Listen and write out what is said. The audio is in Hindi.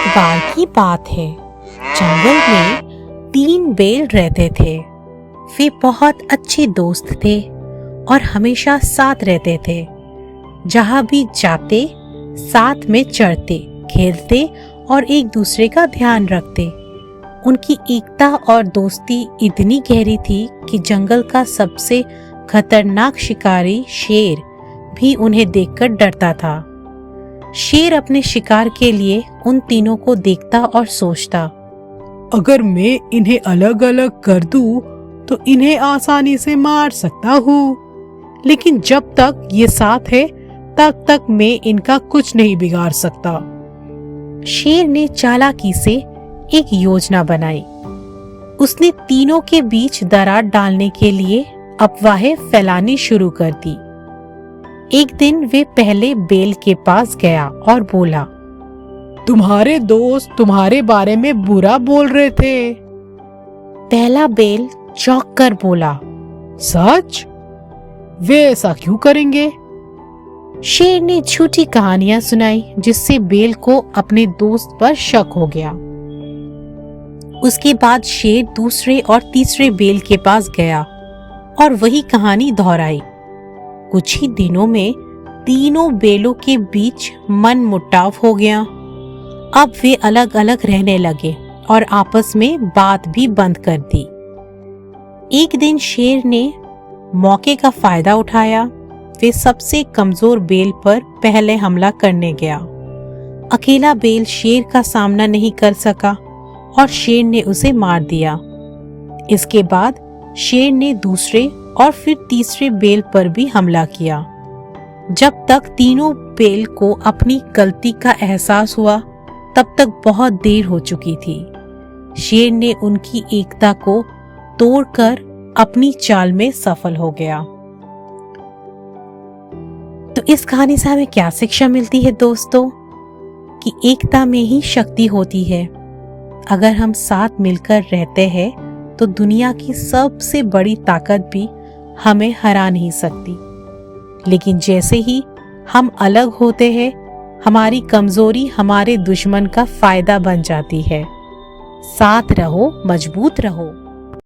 बार की बात है, जंगल में 3 बेल रहते थे। वे बहुत अच्छे दोस्त थे और हमेशा साथ रहते थे। जहाँ भी जाते साथ में चढ़ते, खेलते और एक दूसरे का ध्यान रखते। उनकी एकता और दोस्ती इतनी गहरी थी कि जंगल का सबसे खतरनाक शिकारी शेर भी उन्हें देखकर डरता था। शेर अपने शिकार के लिए उन तीनों को देखता और सोचता, अगर मैं इन्हें अलग अलग कर दूं तो इन्हें आसानी से मार सकता हूँ, लेकिन जब तक ये साथ है तब तक मैं इनका कुछ नहीं बिगाड़ सकता। शेर ने चालाकी से एक योजना बनाई। उसने तीनों के बीच दरार डालने के लिए अफवाहें फैलानी शुरू कर दी। एक दिन वे पहले बेल के पास गया और बोला, तुम्हारे दोस्त तुम्हारे बारे में बुरा बोल रहे थे। पहला बेल चौंक कर बोला, सच? वे ऐसा क्यों करेंगे? शेर ने झूठी कहानियां सुनाई, जिससे बेल को अपने दोस्त पर शक हो गया। उसके बाद शेर दूसरे और तीसरे बेल के पास गया और वही कहानी दोहराई। कुछ ही दिनों में तीनों बेलों के बीच मनमुटाव हो गया। अब वे अलग अलग रहने लगे और आपस में बात भी बंद कर दी। एक दिन शेर ने मौके का फायदा उठाया। वे सबसे कमजोर बेल पर पहले हमला करने गया। अकेला बेल शेर का सामना नहीं कर सका और शेर ने उसे मार दिया। इसके बाद शेर ने दूसरे और फिर तीसरे बेल पर भी हमला किया। जब तक तीनों बेल को अपनी गलती का एहसास हुआ, तब तक बहुत देर हो चुकी थी। शेर ने उनकी एकता को तोड़कर अपनी चाल में सफल हो गया। तो इस कहानी से हमें क्या शिक्षा मिलती है दोस्तों? कि एकता में ही शक्ति होती है। अगर हम साथ मिलकर रहते हैं तो दुनिया की सबसे बड़ी ताकत भी हमें हरा नहीं सकती। लेकिन जैसे ही हम अलग होते हैं, हमारी कमजोरी हमारे दुश्मन का फायदा बन जाती है। साथ रहो, मजबूत रहो।